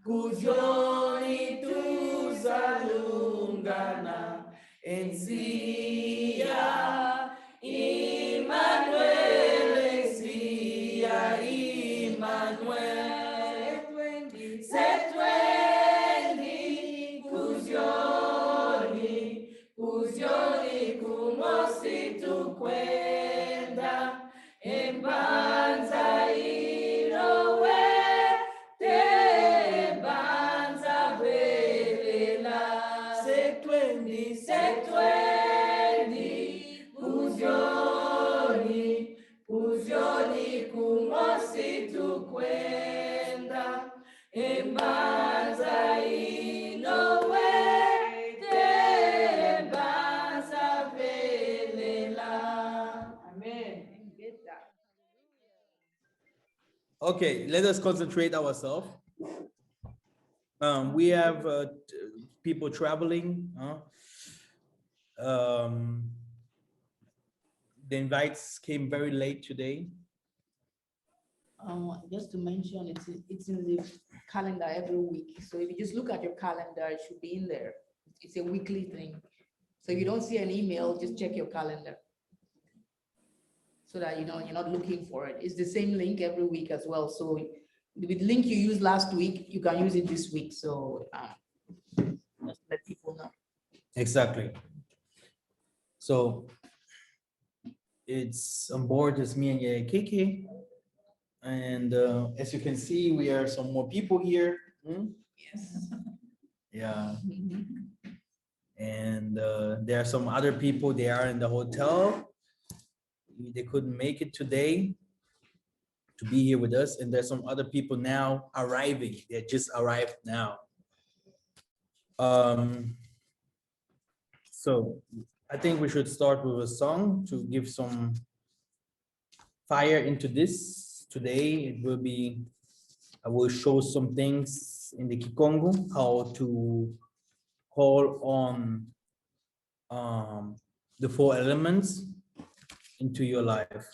kuzioni tuzalungana enzia Emmanuel enzia Emmanuel setwendi kuzioni kumosi tukwenda embanza irowe tebanza velela setwendi kuzioni kumosi tukwenda embanza irowe tebanza velela. Amen. Okay, let us concentrate ourselves. We have people traveling. The invites came very late today. Just to mention, it's in the calendar every week. So if you just look at your calendar, it should be in there. It's a weekly thing. So if you don't see an email, just check your calendar, so that you know you're not looking for it. It's the same link every week as well. So the link you used last week, you can use it this week. So just let people know. Exactly. So it's on board. It's me and KK. And as you can see, we are some more people here. Yes. Yeah. And there are some other people, they are in the hotel. They couldn't make it today to be here with us. And there's some other people now arriving. They just arrived now. So I think we should start with a song to give some fire into this. Today it will be, I will show some things in the Kongo, how to call on the 4 elements into your life.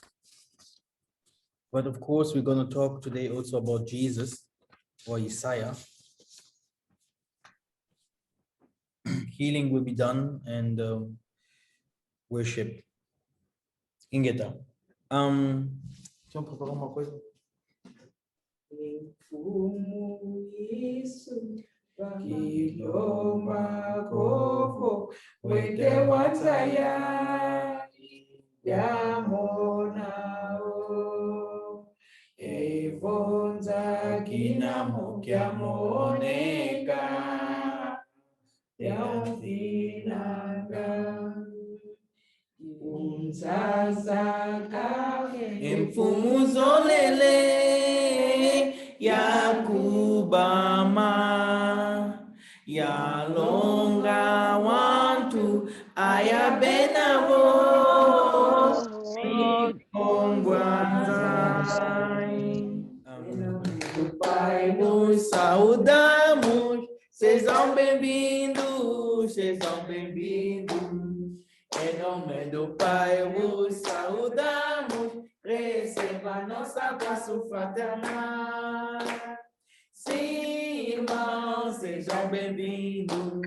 But of course, we're going to talk today also about Jesus or Yissa'Yah. Healing will be done and worship. Ingeta. Deixa eu preparar uma coisa. Kiloma kofo wete wataya ya monao evonza kinamo kya moneka ya finanga unzazaka emfumuzolele ya kubama ya longa wantu ayabenavo ongwazai pai nos saudamos, sejam bem-vindos, sejam bem-vindos. Em nome do Pai vos saudamos, receba nosso abraço fraternal. Sim, irmãos, sejam bem-vindos.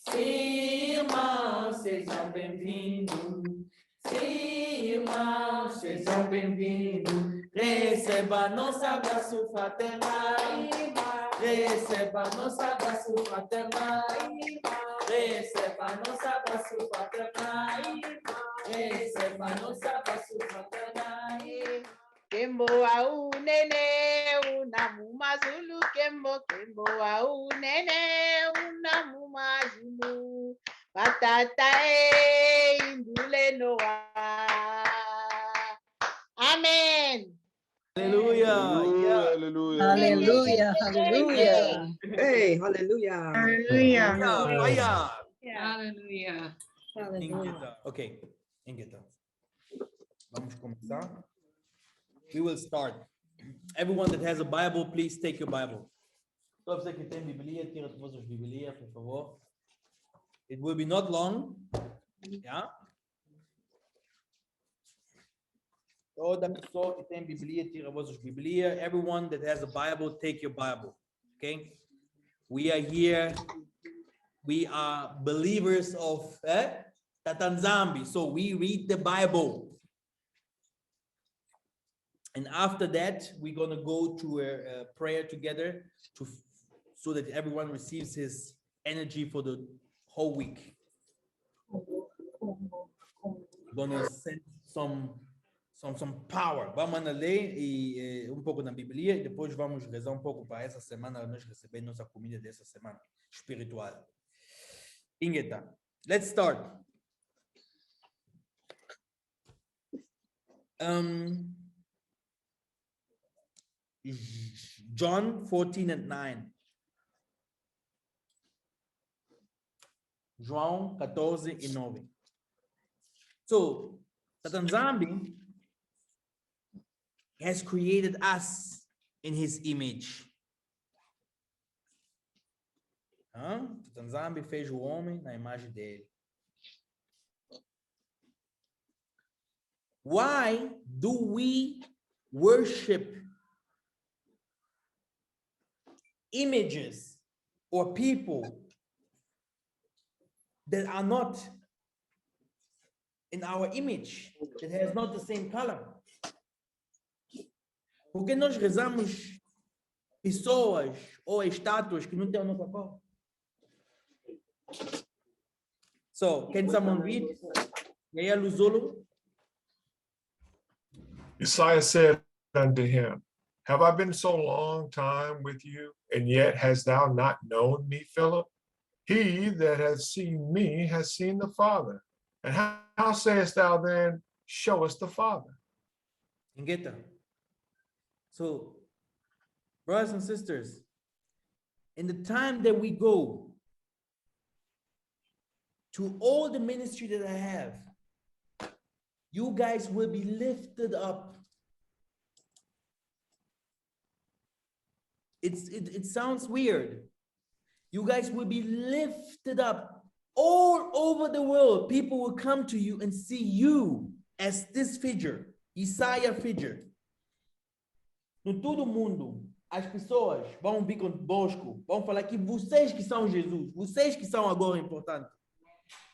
Sim, irmãos, sejam bem-vindos. Sim, irmãos, sejam bem-vindos. Receba nosso abraço fraternal. Receba nosso abraço fraternal. Receba nosso abraço fraternal. Receba nosso abraço fraternal. Kembo au nene unamu mazulu kembo au nene unamu mazulu batata indule noa. Amen. Hallelujah. Hallelujah. Hallelujah. Hallelujah. Hey, hallelujah. Hallelujah. Fire. Hallelujah. Hallelujah. Ok, Ingeta. Vamos começar. We will start. Everyone that has a Bible, please take your Bible. Todos que têm Bíblia, tira as vossas Bíblias, por favor. It will be not long. Yeah. Toda pessoa que tem Bíblia, tira as vossas Bíblias. Everyone that has a Bible, take your Bible. Okay? We are here. We are believers of Yah Nzambe. So we read the Bible. And after that, we're going to go to a prayer together so that everyone receives his energy for the whole week. We're going to send some power. Vamos ler um pouco na Bíblia e depois vamos rezar um pouco para essa semana nós receber nossa comida dessa semana espiritual. Ingeta, let's start. John 14:9. João 14:9. So, Yah Nzambe has created us in his image. Yah Nzambe fez o homem na imagem dele. Why do we worship images or people that are not in our image, that has not the same color? Porque nós rezamos pessoas ou estátuas que não têm a nossa cor? So, can someone read? Yaya Luzolo? Yissa'Yah said unto him, have I been so long time with you, and yet hast thou not known me, Philip? He that hath seen me has seen the Father. And how sayest thou then, show us the Father? Ingeta. So, brothers and sisters, in the time that we go to all the ministry that I have, you guys will be lifted up. It sounds weird. You guys will be lifted up all over the world. People will come to you and see you as this figure, Yissa'Yah figure. No todo mundo, as pessoas vão vir convosco, vão falar que vocês que são Jesus, vocês que são agora importantes.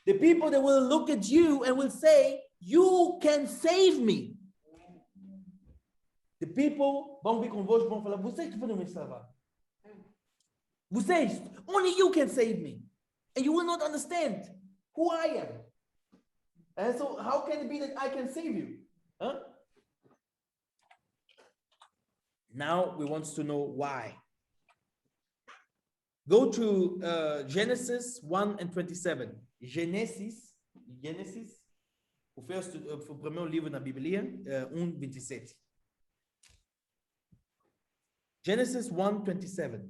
The people that will look at you and will say, you can save me. The people vão vir convosco, vão falar, vocês que podem me salvar. Vocês, only you can save me. And you will not understand who I am. And so how can it be that I can save you? Huh? Now we want to know why. Go to Genesis 1:27. Genesis, o primeiro livro na Bíblia, 1:27. Genesis 1:27.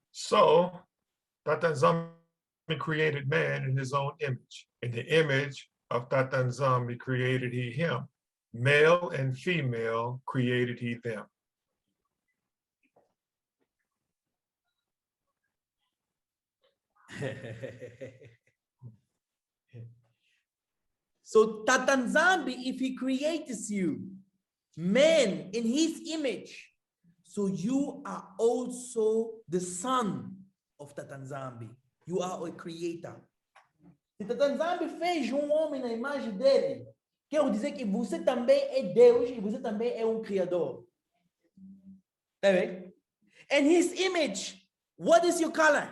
So, Yah Nzambe created man in his own image. In the image of Yah Nzambe created he him. Male and female created he them. So Yah Nzambe, if he creates you, man in his image, so you are also the son of Yah Nzambe. You are a creator. Se Yah Nzambe fez homem na imagem dele, quero dizer que você também é Deus e você também é criador. Tá bem? And his image, what is your color?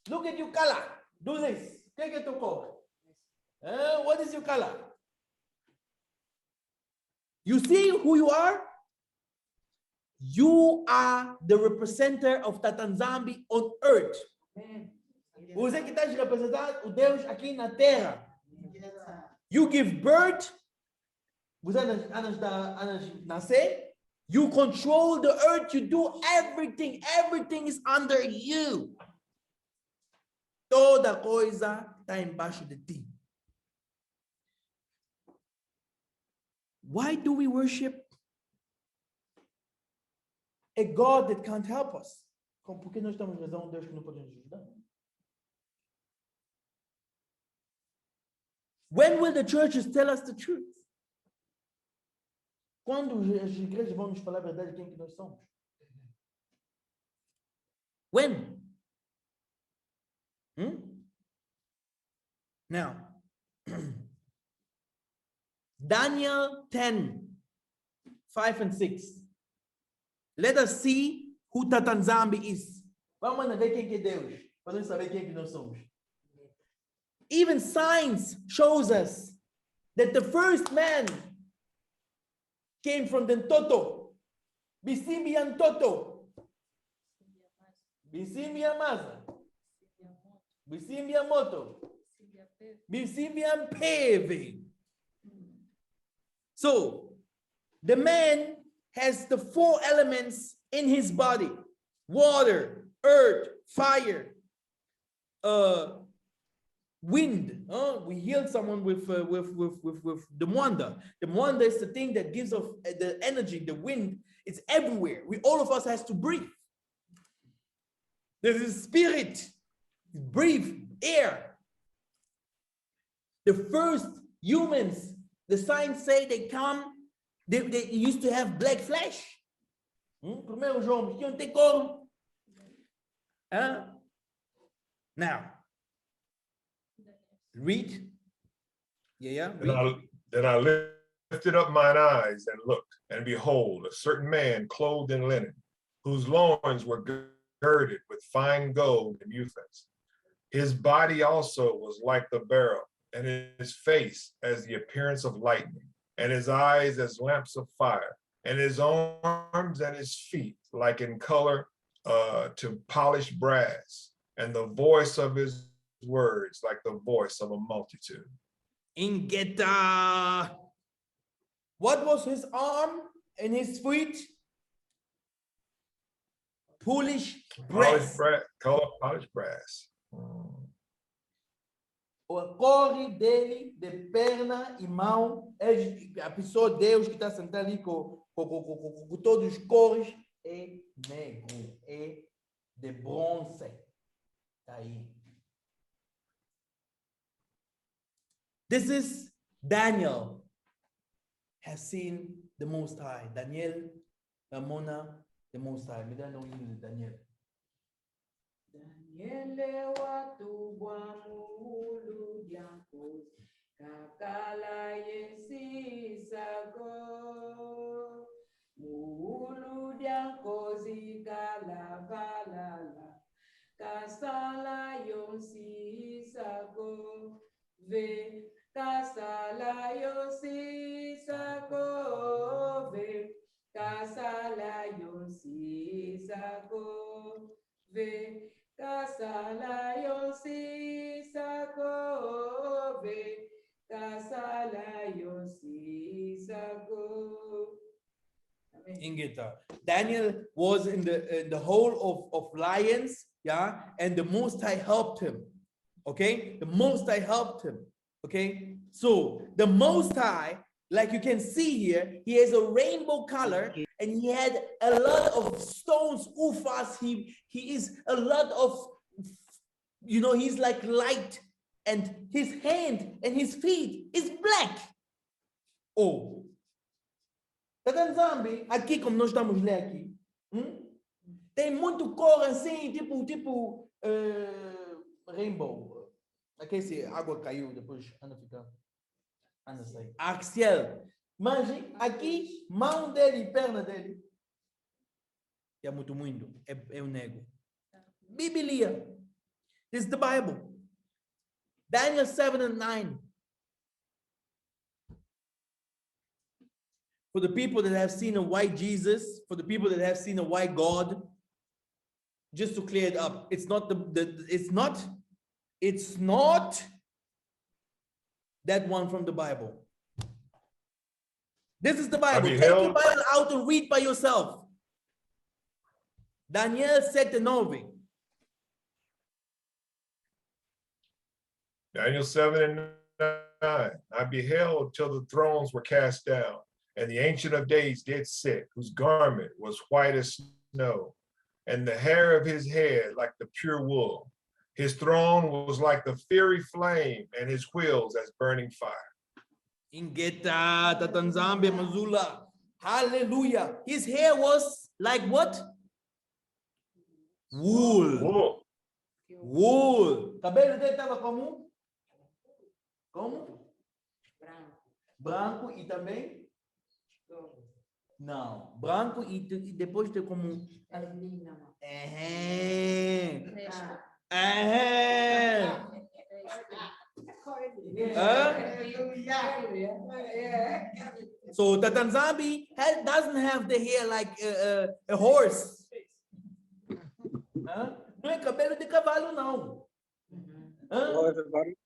Look at your color. Do this. Take it to call. What is your color? You see who you are? You are the representative of Yah Nzambe on earth. Você que está representando o Deus aqui na terra. You give birth. Você nascer. You control the earth. You do everything. Everything is under you. Toda coisa está embaixo de ti. Why do we worship a God that can't help us? Por que nós estamos rezando Deus que não pode nos ajudar? When will the churches tell us the truth? Quando as igrejas vão nos falar a verdade de quem que nós somos? When? Now, Daniel 10, 5 and 6. Let us see who Yah Nzambe is. Vamos ver quem que é Deus, para nós saber quem que nós somos. Even science shows us that the first man came from the Toto. Bisimbian Toto. Bisimbian Massa. Bisimbian Moto. Bisimbian Peve. So, the man has the 4 elements in his body: water, earth, fire, wind. We healed someone with the mwanda. The mwanda is the thing that gives off the energy. The wind, it's everywhere. All of us has to breathe. There is spirit. Breathe air. The first humans, the science say they used to have black flesh. Primeiros homens tinham ter cor. Now, read. Yeah. Then I lifted up mine eyes and looked, and behold, a certain man clothed in linen, whose loins were girded with fine gold and uphaz. His body also was like the beryl, and his face as the appearance of lightning, and his eyes as lamps of fire, and his arms and his feet like in color to polished brass, and the voice of his words like the voice of a multitude. Ingeta. What was his arm and his feet? Polished brass. Polished brass. O corre dele, de perna e mão, a pessoa, Deus que está sentado ali com todos os cores, é negro, é de bronze. Está aí. This is Daniel has seen the Most High. Daniel, Ramona, the Most High. Me dá o nome de Daniel. Daniele watu bwamulu dianko kakala yesi sago muulu dianko zikala valala kasala yonsi sago ve kasala yonsi sago ve kasala yonsi sago ve kasala yosi sakove kasala yosi sako. Ingeta. Daniel was in the hole of lions, yeah, and the Most High helped him. Okay, the Most High helped him. Okay, so the Most High, like you can see here, he has a rainbow color, and he had a lot of stones, ufas. He is a lot of, he's like light, and his hand and his feet is black. Oh, Yah Nzambe, aqui como nós estamos lendo aqui, tem muito cor assim, tipo rainbow. Aqui se água caiu, depois anda ficando. Axial. Imagine aqui, mão dele e perna dele. É muito. É negro. Bíblia. This is the Bible. Daniel 7 and 9. For the people that have seen a white Jesus, for the people that have seen a white God, just to clear it up, it's not it's not that one from the Bible. This is the Bible. Take your Bible out and read by yourself. Daniel 7:9. Daniel 7 and 9. I beheld till the thrones were cast down, and the Ancient of Days did sit, whose garment was white as snow, and the hair of his head like the pure wool. His throne was like the fiery flame, and his wheels as burning fire. Ingeta Yah Nzambe Mazula. Hallelujah. His hair was like what? Wool. Wool. Wool. Cabelo dele estava como? Como? Branco e também? Não. Branco e depois tem como? So the Nzambe doesn't have the hair like a horse. Não é cabelo de cavalo, não. Hello, everybody.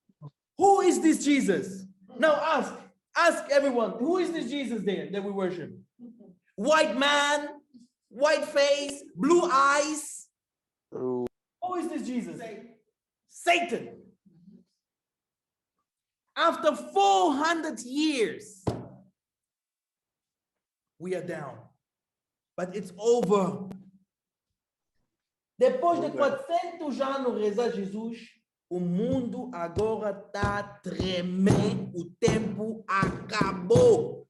Who is this Jesus? Now ask everyone, who is this Jesus there that we worship? White man, white face, blue eyes. Who is this Jesus? Satan. After 400 years, we are down. But it's over. Depois de 400 anos rezar Jesus, o mundo agora está tremendo, o tempo acabou.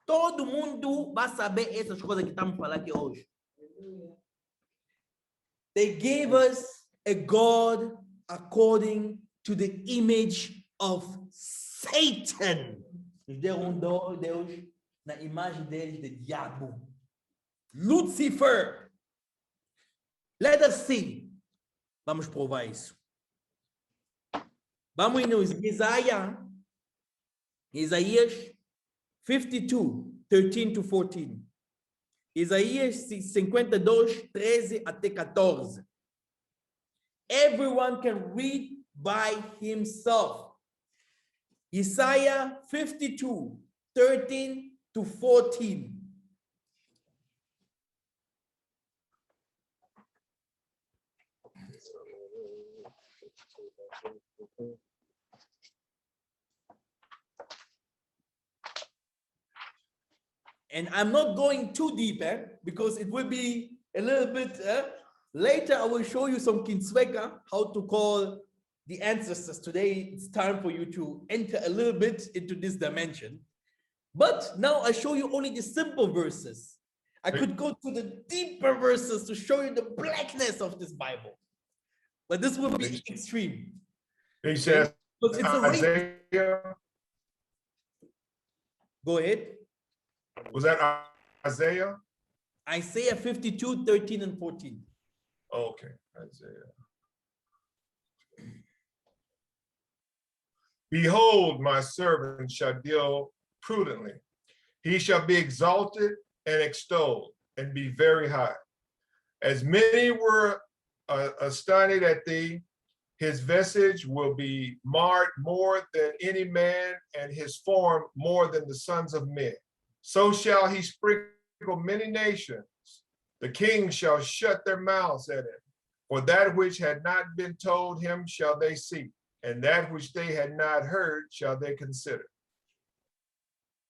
Todo mundo vai saber essas coisas que estamos falando aqui hoje. They gave us a God according to the image of Satan. Nos deram Deus na imagem deles de diabo. Lucifer. Let us see. Vamos provar isso. Vamos no Yissa'Yah. Isaías 52, 13 to 14. Isaías 52, 13 até 14. Everyone can read by himself. Yissa'Yah 52, 13 to 14. And I'm not going too deep, because it will be a little bit, later I will show you some Kintuadi, how to call the ancestors. Today, it's time for you to enter a little bit into this dimension. But now I show you only the simple verses. I could go to the deeper verses to show you the blackness of this Bible. But this will be extreme. He says, Because it's a race. Isaiah, Go ahead. was that Isaiah? Isaiah 52, 13 and 14. Okay, Isaiah. Behold, my servant shall deal prudently. He shall be exalted and extolled and be very high. As many were astonished at thee, his visage will be marred more than any man, and his form more than the sons of men. So shall he sprinkle many nations. The kings shall shut their mouths at him. For that which had not been told him shall they see, and that which they had not heard shall they consider.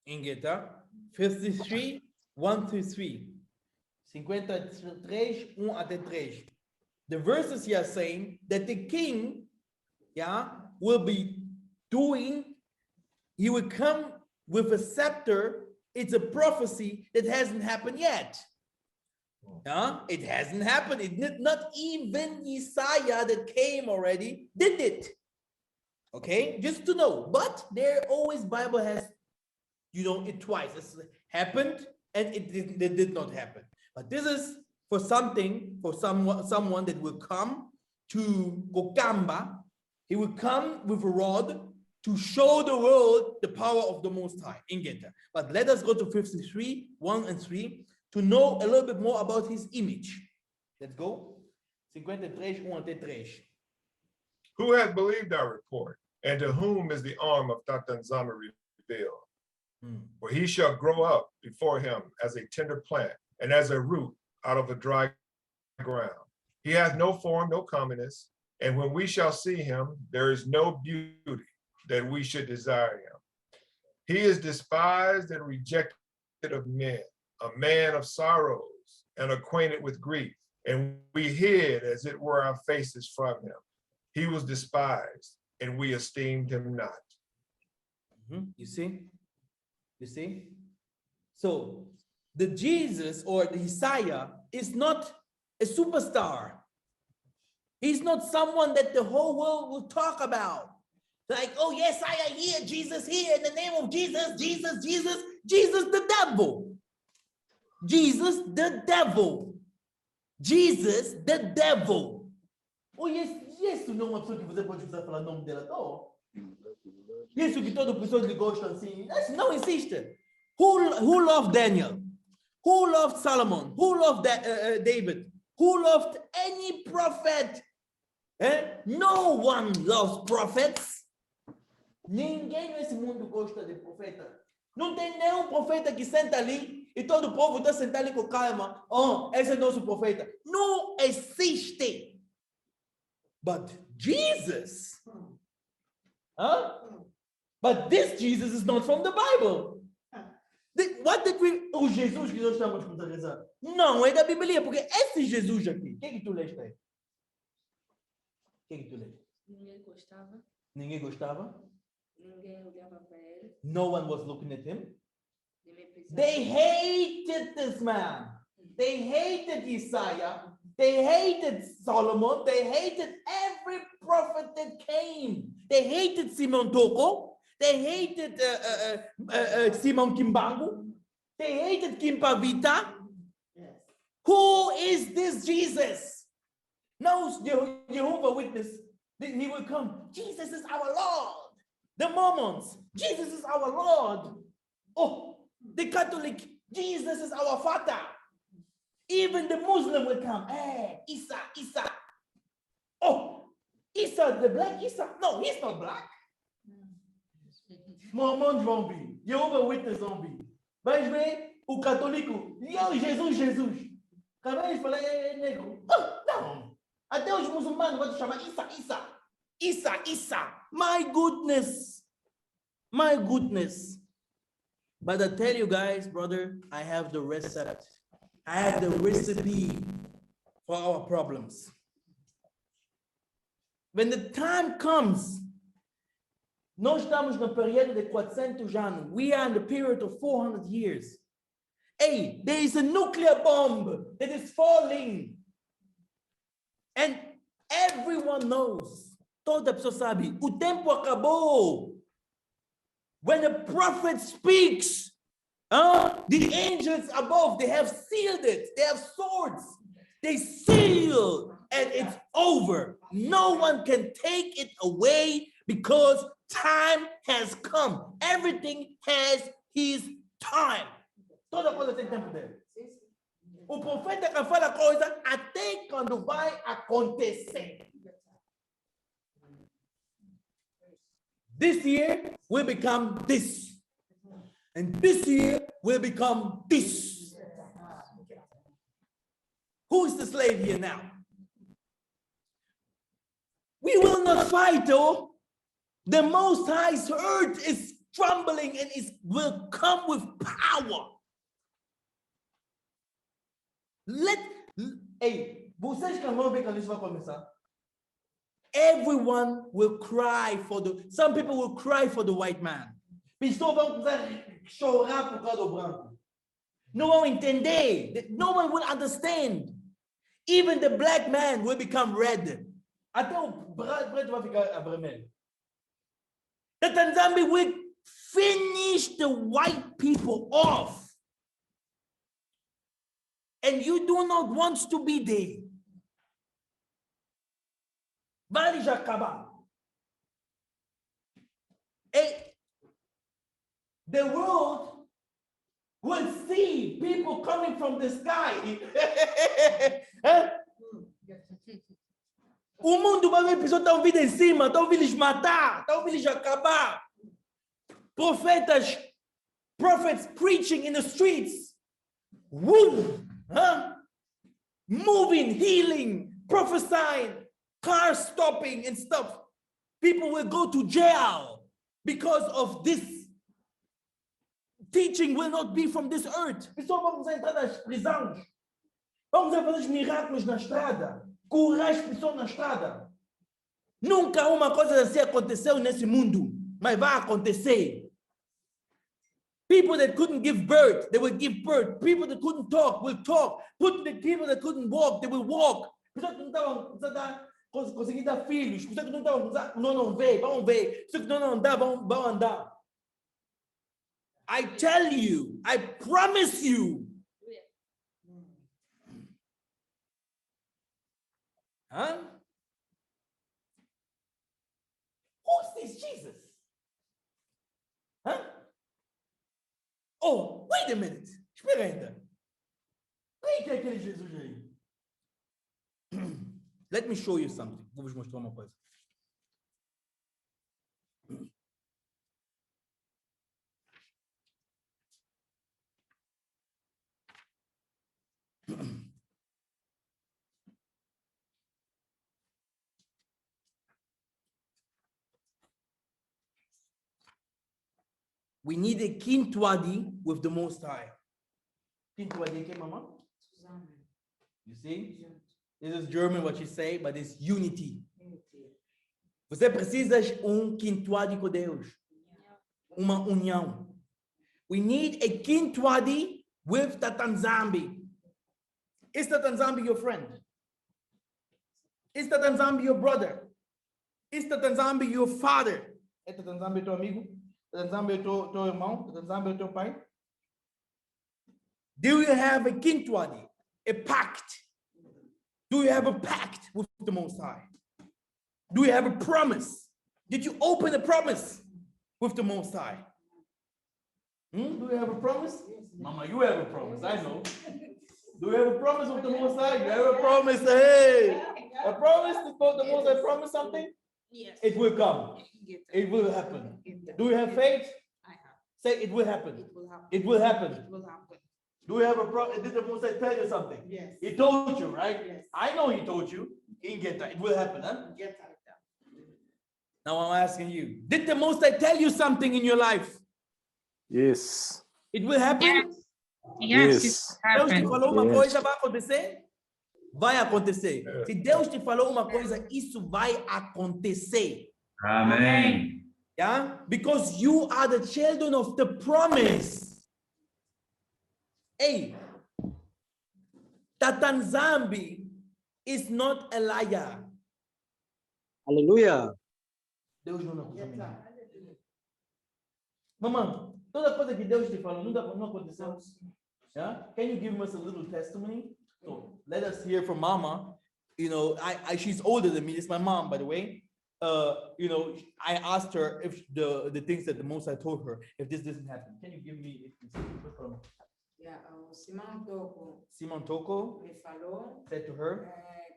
Ingeta, 53, 1 through 3. 53, 1 até 3. The verses here are saying that the king, will be doing, he will come with a scepter. It's a prophecy that hasn't happened yet. It hasn't happened. It did not even Yissa'Yah that came already did it. Okay, just to know. But there always Bible has, it twice. It's happened and it did not happen. But this is for something, for someone that will come to Gokamba. He will come with a rod to show the world the power of the Most High. Ingeta. But let us go to 53, 1 and 3 to know a little bit more about his image. Let's go. 53, 1 até 3. Who has believed our report, and to whom is the arm of Yah Nzambe revealed? For he shall grow up before him as a tender plant, and as a root out of a dry ground. He hath no form, no comeliness, and when we shall see him, there is no beauty that we should desire him. He is despised and rejected of men, a man of sorrows and acquainted with grief, and we hid as it were our faces from him. He was despised, and we esteemed him not. You see? You see? So the Jesus or the Yissa'Yah is not a superstar. He's not someone that the whole world will talk about. Like, oh, yes, I am here, Jesus here, in the name of Jesus, Jesus, Jesus, Jesus the devil. Jesus the devil. Jesus the devil. Oh, yes, o nome uma pessoa que você pode usar falar o nome dela, não. Isso que todo pessoa lhe gosta assim. Não insiste. Who loved Daniel? Who loved Solomon? Who loved David? Who loved any prophet? No one loves prophets. Ninguém nesse mundo gosta de profeta. Não tem nenhum profeta que senta ali e todo o povo está sentado ali com calma. Oh, esse é nosso profeta. Não existe. But Jesus. But this Jesus is not from the Bible. What did we... O Jesus que nós estamos a rezar não é da Bíblia, porque esse Jesus aqui, o que tu leste aí? O que tu leste? Ninguém gostava. Ninguém gostava? Ninguém olhava para ele. No one was looking at him. Ninguém pensava. They hated this man. They hated Yissa'Yah. They hated Solomon. They hated every prophet that came. They hated Simon Toko. They hated Simon Kimbangu. They hated Kimpavita. Yes. Who is this Jesus? Now Jehovah Witness, he will come. Jesus is our Lord. The Mormons, Jesus is our Lord. Oh, the Catholic, Jesus is our Father. Even the Muslim will come. Hey, Isa. Oh, Isa, the black Isa. No, he's not black. Mormon vão vir. Jehovah Witness vão vir. Vais ver o católico. Jesus. Acabei de falar, é negro. Oh, não. Até os muçulmanos vão te chamar Isa. My goodness. But I tell you guys, brother, I have the recipe. I have the recipe for our problems. When the time comes, nós estamos no período de 400 anos. We are in the period of 400 years. Hey, there is a nuclear bomb that is falling. And everyone knows. Toda pessoa sabe, o tempo acabou. When a prophet speaks, the angels above, they have sealed it. They have swords. They seal, and it's over. No one can take it away because time has come. Everything has his time. Toda coisa tem tempo dele. O profeta que fala coisa até quando vai acontecer. This year will become this. And this year will become this. Who is the slave here now? We will not fight, though. The Most High's earth is trembling and it will come with power. Vocês que vão ver quando isso vai começar? Everyone will cry some people will cry for the white man. Pessoas vão chorar por causa do branco. Não vão entender. No one will understand. Even the black man will become red. Até o preto vai ficar vermelho. That Yah Nzambe will finish the white people off. And you do not want to be there. Vai já acabar. The world will see people coming from the sky. O mundo vai ver pessoas estão vindo em cima, estão vindo matar, estão vindo acabar. Prophets preaching in the streets. Woo! Moving, healing, prophesying, cars stopping and stuff. People will go to jail because of this. Teaching will not be from this earth. Pessoal, vamos entrar nas prisões. Vamos fazer os milagres na estrada. Curar as pessoas na estrada. Nunca uma coisa assim aconteceu nesse mundo, mas vai acontecer. People that couldn't give birth, they will give birth. People that couldn't talk will talk. Put the people that couldn't walk, they will walk. Pessoas que não estavam conseguindo dar filhos, pessoas que não estavam, não veio, vão ver. Pessoas que não andar, vão andar. I tell you, I promise you. Huh? Who's this Jesus? Huh? Oh, wait a minute. Espera ainda. Quem é aquele Jesus aí? Let me show you something. Vou vos mostrar uma coisa. We need a Kintuadi with the Most High. Kintuadi, okay, Mama? You see? This is German what you say, but it's unity. Você precisa Kintuadi com Deus. Uma união. We need a Kintuadi with Yah Nzambe. Is Yah Nzambe your friend? Is Yah Nzambe your brother? Is Yah Nzambe your father? É Yah Nzambe teu amigo? Yah Nzambe teu irmão? Yah Nzambe teu pai? Do you have a Kintuadi, a pact? Do you have a pact with the Most High? Do you have a promise? Did you open a promise with the Most High? Do you have a promise? Mama, you have a promise, I know. Do you have a promise with the Most High? You have a promise, hey! A promise to the Most High promise something? Yes. It will come. It will happen. Do you have faith? I have. Say it will happen. It will happen. It will happen. It will happen. Do you have a promise? Did the Most High tell you something? Yes. He told you, right? Yes. I know he told you. He get that. It will happen, huh? Get like that. Now I'm asking you, did the Most High tell you something in your life? Yes. It will happen? Yes, Yes. it Deus te happened. falou uma Yes. coisa, vai acontecer? Vai acontecer. É. Se Deus te falou uma coisa, isso vai acontecer. Amen. Yeah? Because you are the children of the promise. Hey, Yah Nzambe is not a liar. Hallelujah. Deus não acusa ninguém. Mamãe, toda coisa que Deus te falou não aconteceu. Yeah? Can you give us a little testimony? So let us hear from Mama. You know, she's older than me. It's my mom, by the way. You know, I asked her if the things that the Most High told her, if this doesn't happen. Can you give me from Yeah, Simão Toco Simon Toko me falou said to her,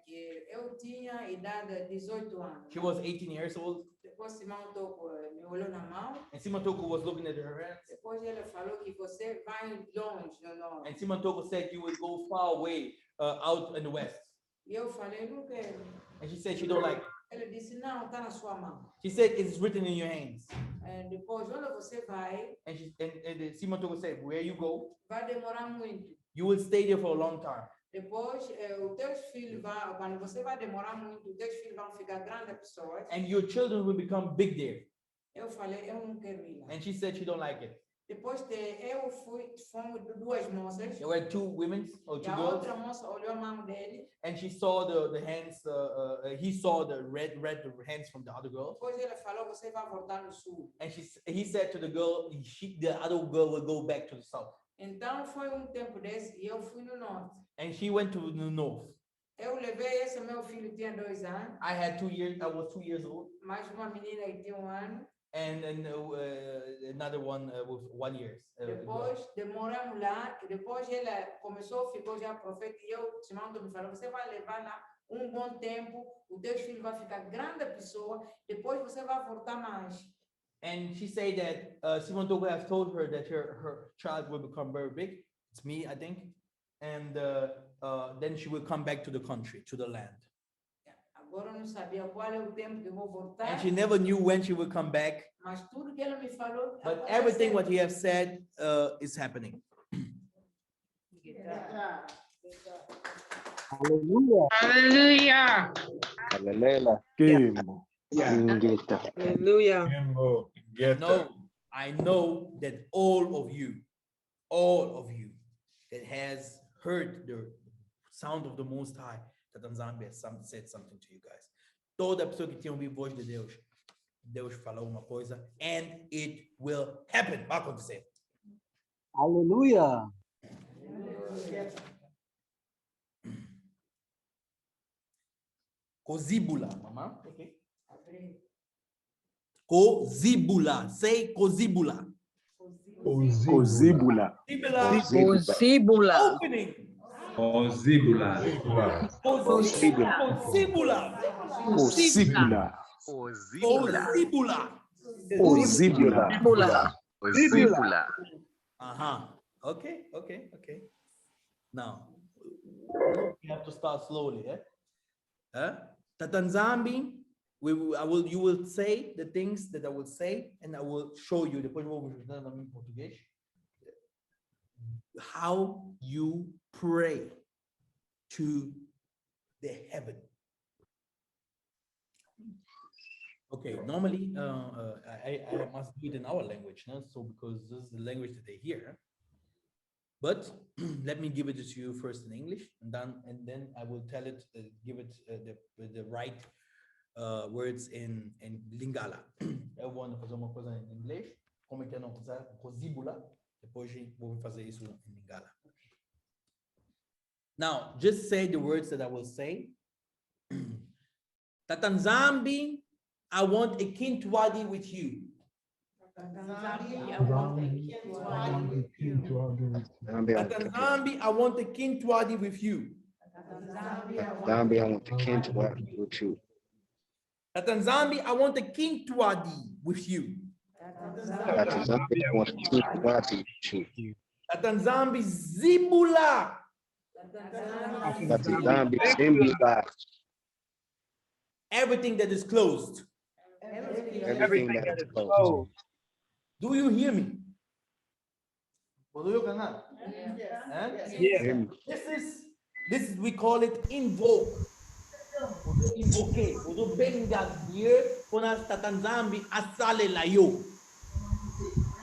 que eu tinha idade de 18 anos. she was 18 years old, Depois Simão Toco me olhou na mão. and Simon Toko was looking at her hands, Depois ele falou que você vai longe no norte. and Simon Toko said you would go far away out in the west. E eu falei, não quero. And she said she don't like it. Ele disse, não, está na sua mão. She said it's written in your hands. Depois, onde você vai, And Simon Toko said, where you go, vai demorar muito. you will stay there for a long time. Depois, os teus filhos vão, quando você vai demorar muito, os teus filhos vão ficar grandes pessoas. And your children will become big there. Eu falei, eu não quero ir lá. And she said she don't like it. Depois fomos duas moças. There were two women or E two a girls, outra moça olhou a mão dele. and she saw the hands. He saw the red hands from the other girl, Depois ele falou, você vai voltar no sul. and he said to the girl, the other girl will go back to the south, Então foi tempo desse e eu fui no norte. and she went to the north. Eu levei esse meu filho, tinha 2 anos, I had 2 years. I was 2 years old, mais uma menina que tinha 1 ano. and another one with 1 year. Depois demoramos lá, e depois ela começou, ficou já profeta, e eu, Simão me falou, você vai levar lá bom tempo, o teu filho vai ficar grande pessoa, depois você vai voltar mais. And she said that Simon Togo has told her that her child will become very big. It's me, I think. And then she will come back to the country, to the land. Agora eu não sabia qual é o tempo que eu vou voltar, And she never knew when she would come back. mas tudo que ela me falou, But everything what he has said is happening. Hallelujah. Hallelujah. Hallelujah. Kimbo. Ingeta. Hallelujah. Kimbo, get No, I know that all of you that has heard the sound of the Most High, that Nzambe has said something to you guys. Toda pessoa que tinha ouvido a voz de Deus, Deus falou uma coisa, and it will happen. Vai acontecer. Hallelujah. Cozíbula, mamãe. Okay. Cozíbula. Say cozíbula. Cozíbula. Cozíbula. Opening. Cozíbula. Cozíbula. Cozíbula. Cozíbula. Cozíbula. Okay. Now, we have to start slowly, Tata Nzambe, you will say the things that I will say, and I will show you, depois vou ajudar em português, how you pray to the heaven. Okay, normally I must do it in our language, no? So because this is the language that they hear. But let me give it to you first in English, and then I will tell it, give it the right words in Lingala. Eu vou fazer uma coisa em inglês, como é que eu não usar cozíbula, depois vou fazer isso em Lingala. Now, just say the words that I will say. Tata Nzambe, I want a Kintuadi with you. Tata Nzambe, I want a Kintuadi with you. Nzambe, I want the Kintuadi with you. Tata Nzambe, I want a Kintuadi with you. Tata Nzambe, I want the Kintuadi with you. Tata Nzambe, Zibula. Tata Nzambe, Zibula. Everything that is closed. Everything that is closed. Do you hear me? Yes. This is we call it invoke. Invoke.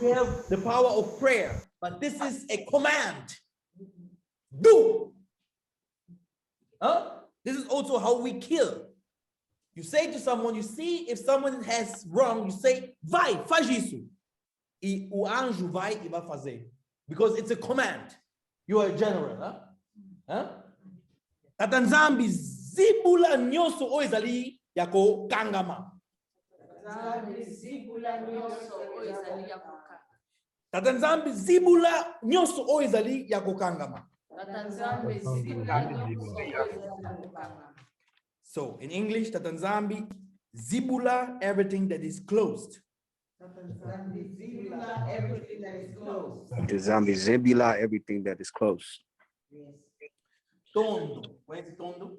We have the power of prayer, but this is a command. Do. This is also how we kill. You say to someone, you see if someone has wrong, you say, vai, faz isso. E o anjo vai e vai fazer. Because it's a command. You are a general, Tata Nzambe, zibula nyoso oizali yako kangama. Tata Nzambe, zibula nyoso oizali yako kangama. So in English, Tata Nzambe, zibula everything that is closed. Tata Nzambe, zibula everything that is closed. Tondo. Conhece tondo?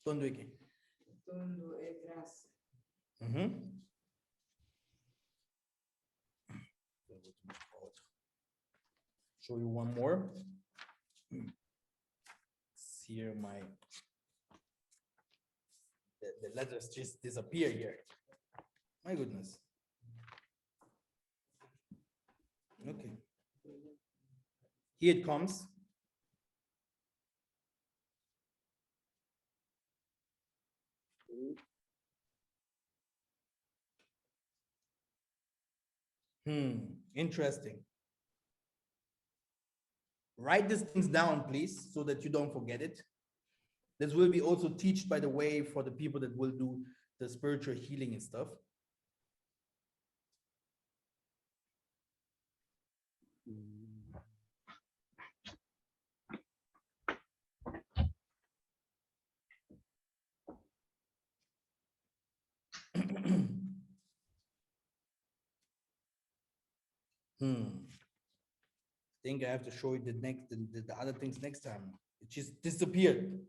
Tondo é quem? Tondo é graça. Show you one more. Here the letters just disappear here. My goodness. Okay. Here it comes. Interesting. Write these things down, please, so that you don't forget it. This will be also taught, by the way, for the people that will do the spiritual healing and stuff. I think I have to show you the other things next time. It just disappeared.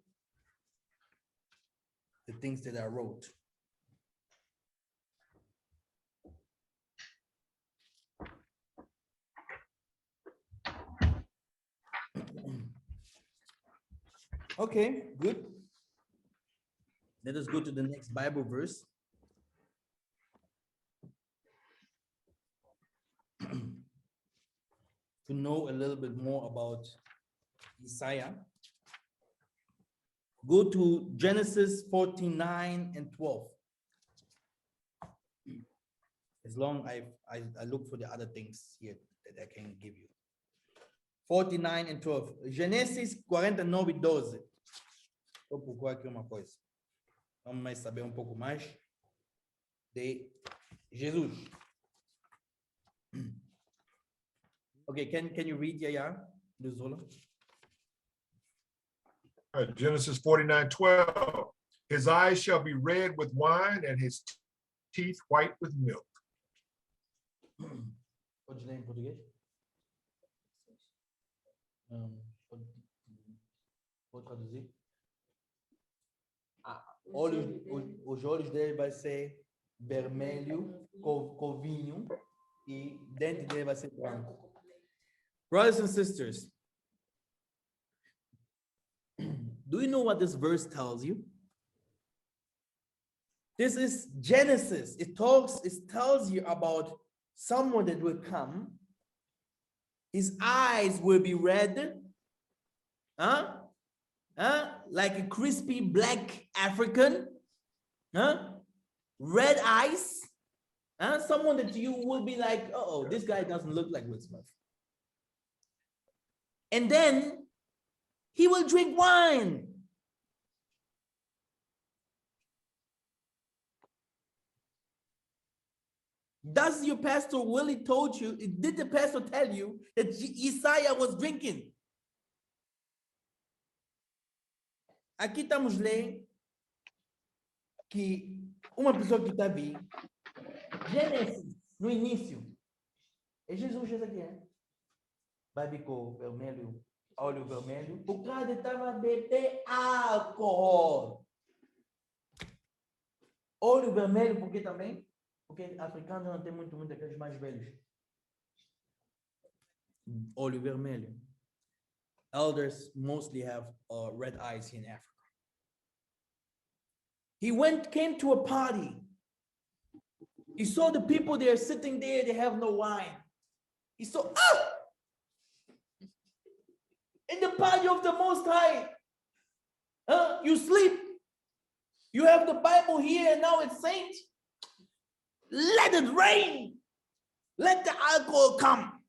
The things that I wrote. Okay, good. Let us go to the next Bible verse. to know a little bit more about Yissa'Yah, go to Genesis 49 and 12. As long I look for the other things here that I can give you. 49 and 12. Genesis 49 e 12. Vou procurar aqui uma coisa. Vamos mais saber um pouco mais de Jesus. Okay, can you read Yah? Genesis 49:12. His eyes shall be red with wine and his teeth white with milk. Pode ler em português? Vou traduzir. Os olhos dele vai ser vermelho, covinho, e dente dele vai ser branco. Brothers and sisters, do you know what this verse tells you? This is Genesis. It tells you about someone that will come. His eyes will be red, like a crispy black African, red eyes, someone that you will be like, oh, this guy doesn't look like Will Smith. And then he will drink wine. Does your pastor Willie told you, did the pastor tell you that Yissa'Yah was drinking? Aqui estamos lendo que uma pessoa que está ali, Gênesis, no início, é Jesus esse aqui, hein? Barbico vermelho, olho vermelho, o cara estava a beber álcool. Olho vermelho, por que também? Porque africanos não tem muito aqueles mais velhos. Olho vermelho. Elders mostly have red eyes here in Africa. He came to a party. He saw the people there sitting there, they have no wine. He saw, in the party of the Most High, you sleep. You have the Bible here and now it's saint. Let it rain. Let the alcohol come.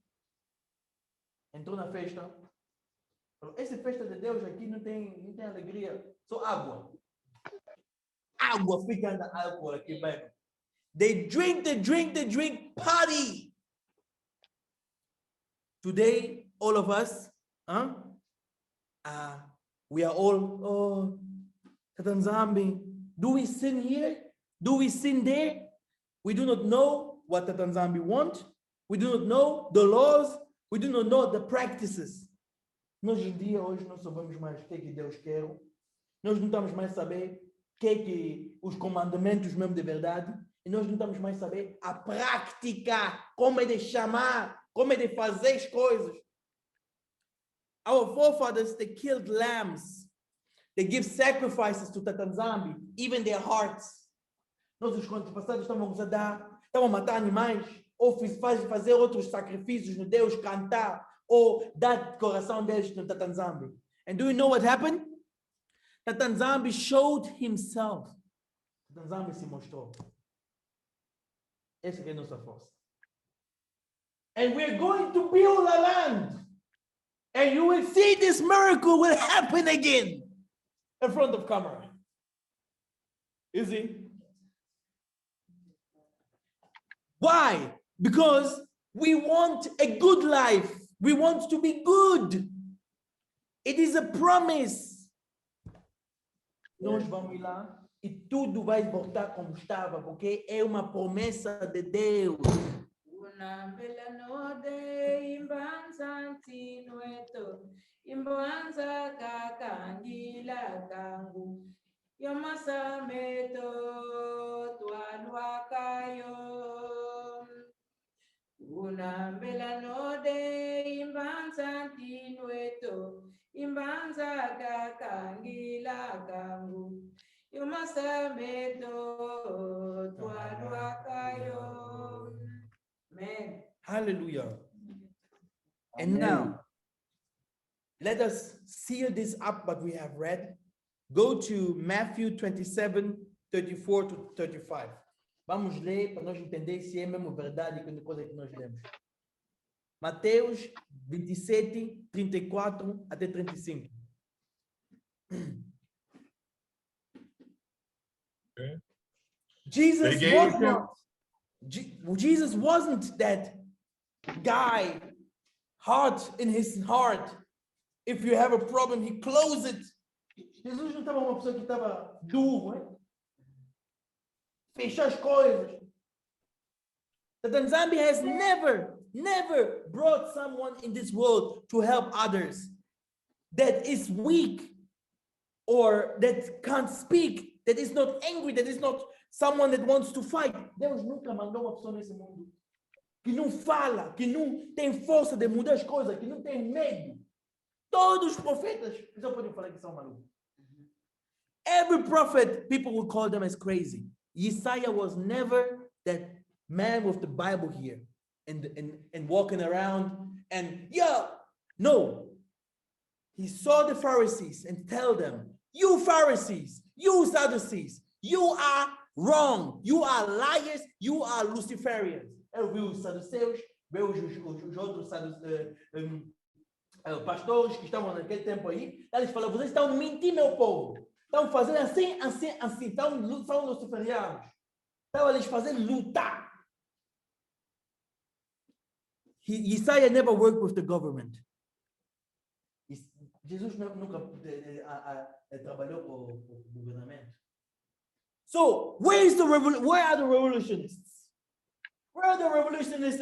Entrou na festa. Essa festa de Deus aqui não tem alegria, só água. Água fica na álcool aqui mesmo. They drink, party. Today, all of us, we are all, Yah Nzambe. Do we sin here? Do we sin there? We do not know what Yah Nzambe wants. We do not know the laws. We do not know the practices. Nós hoje não sabemos mais o que Deus quer. Nós não estamos mais a saber o que os comandamentos mesmo de verdade. E nós não estamos mais a saber a prática, como é de chamar, como é de fazer as coisas. Our forefathers, they killed lambs. They give sacrifices to Yah Nzambe, even their hearts. Nós, os antepassados, estavam a matar animais, ou fazer outros sacrifícios no Deus, cantar, ou dar coração deles no Yah Nzambe. And do you know what happened? Yah Nzambe showed himself. Yah Nzambe se mostrou. Essa é a nossa força. And we're going to build a land. And you will see this miracle will happen again in front of camera. You see? Why? Because we want a good life. We want to be good. It is a promise. Nós vamos lá e tudo vai voltar como estava, porque é uma promessa de Deus. Imbanza kakangila kangu Yomasa meto tualuakayo Unambela node imbanza tinueto Imbanza kakangila kangu Yomasa meto tualuakayo. Amen. Hallelujah. And now, let us seal this up what we have read. Go to Matthew 27, 34 to 35. Vamos ler para nós entender se é mesmo verdade que coisa que nós lemos. Mateus 27, 34 até 35. Okay. Jesus They gave was him- not. Jesus wasn't that guy, heart in his heart. If you have a problem, he closed it. Jesus não estava uma pessoa que estava duro, hein? Fechar as coisas. That Yah Nzambe has never brought someone in this world to help others that is weak or that can't speak, that is not angry, that is not someone that wants to fight. Deus nunca mandou uma pessoa nesse mundo que não fala, que não tem força de mudar as coisas, que não tem medo. Todos os profetas já podem falar que são malucos. Every prophet, people will call them as crazy. Yissa'Yah was never that man with the Bible here and walking around and no. He saw the Pharisees and tell them, you Pharisees, you Sadducees, you are wrong. You are liars. You are Luciferians. Ele viu os saduceus, viu os outros pastores que estavam naquele tempo aí. Eles falaram, vocês estão mentindo, meu povo. Estão fazendo assim. São luciferianos. Então eles fazendo lutar. Yissa'Yah never worked with the government. Jesus nunca trabalhou com o governamento. So where are the revolutionists? Where are the revolutionists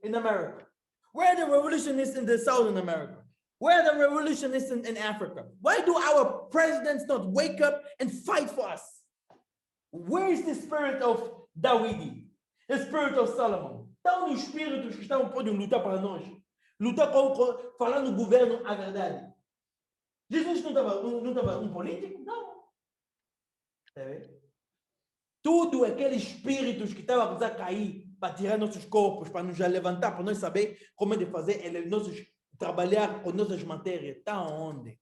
in America? Where are the revolutionists in the Southern America? Where are the revolutionists in Africa? Why do our presidents not wake up and fight for us? Where is the spirit of Dawidi? The spirit of Solomon? Estão os espíritos que podem lutar para nós. Lutar falando do governo a verdade. Jesus não estava político? Não. Tudo aqueles espíritos que estavam a precisar cair para tirar nossos corpos, para nos levantar, para nós saber como é de fazer trabalhar com nossas matérias. Está onde?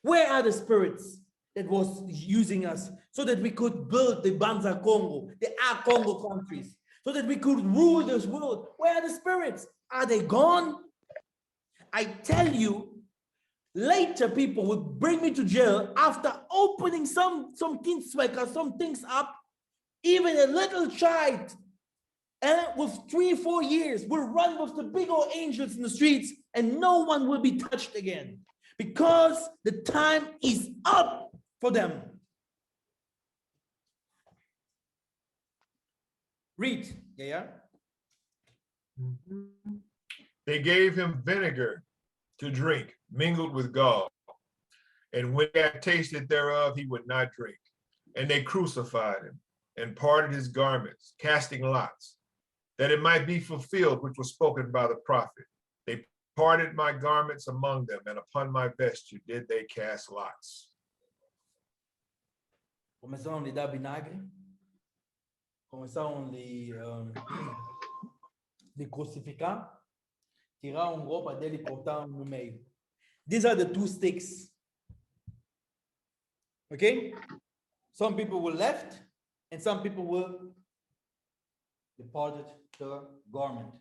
Where are the spirits that was using us so that we could build the Bantu Kongo, the Congo countries, so that we could rule this world? Where are the spirits? Are they gone? I tell you, later people would bring me to jail after opening some kinswecker, some things up. Even a little child, and with 3 or 4 years, will run with the big old angels in the streets, and no one will be touched again, because the time is up for them. Read, yeah. They gave him vinegar to drink, mingled with gall. And when he had tasted thereof, he would not drink. And they crucified him and parted his garments, casting lots, that it might be fulfilled, which was spoken by the prophet. They parted my garments among them, and upon my vesture did they cast lots. Começaram a lhe dar vinagre, começaram a lhe crucificar, tiraram roupa dele e cortaram no meio. These are the 2 sticks. Okay? Some people were left, and some people were departed the garment.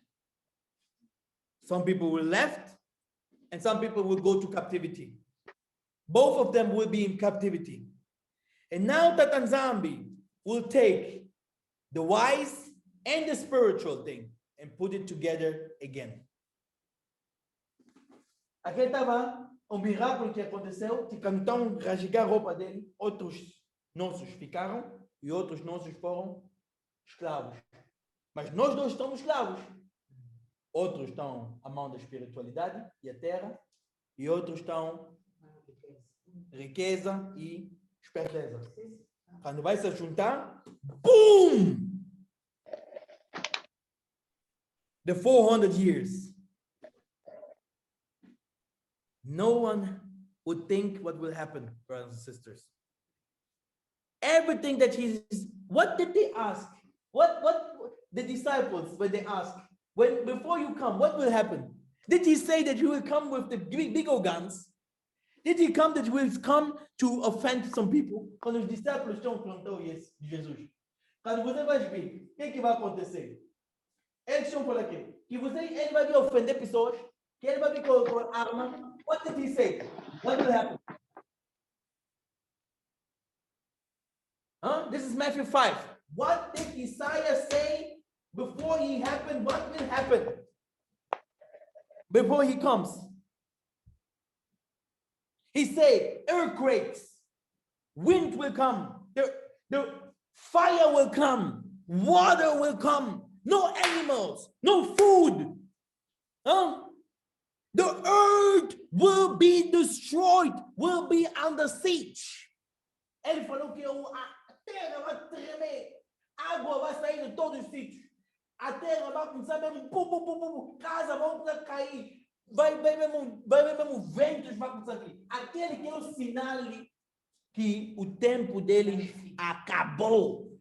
Some people were left, and some people will go to captivity. Both of them will be in captivity. And now that Yah Nzambe will take the wise and the spiritual thing and put it together again. Aqui estava miraculo que aconteceu, que quando estão rasgar a roupa dele, outros nossos ficaram e outros nossos foram escravos. Mas nós dois estamos escravos. Outros estão à mão da espiritualidade e a terra, e outros estão riqueza e esperteza. Quando vai se juntar, boom! The 400 years. No one would think what will happen, brothers and sisters. Everything that what did they ask? What the disciples, when they asked, before you come, what will happen? Did he say that you will come with the bigger guns? Did he come that will come to offend some people? Quando os discípulos estão plantando Jesus. Quando você vai vir, o que vai acontecer? Eles estão falando aqui, que ele vai vir ofender pessoas, que ele vai vir com arma. What did he say? What will happen? This is Matthew 5. What did Yissa'Yah say before he happened? What will happen before he comes? He said, earthquakes, wind will come, the fire will come, water will come, no animals, no food. The earth will be destroyed, will be under siege. Ele falou que a terra vai tremer, água vai sair de todos os sítios. A terra vai começar mesmo, casa vão começar a cair. Vai mesmo ventos vai começar aqui. Aquele que é o sinal que o tempo dele acabou.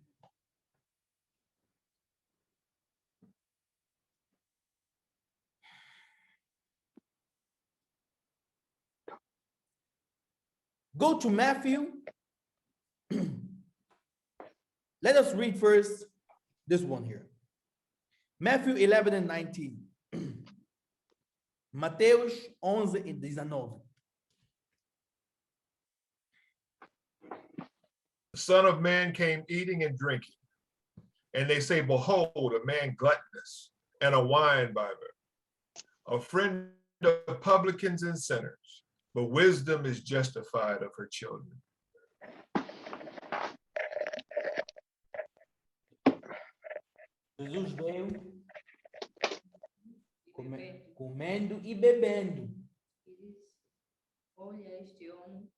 Go to Matthew. Let us read first this one here. Matthew 11 and 19. Mateus 11 e 19. The Son of Man came eating and drinking, and they say, behold, a man gluttonous and a wine-bibber, a friend of publicans and sinners, but wisdom is justified of her children. Jesus veio comendo e bebendo. Olha este homem,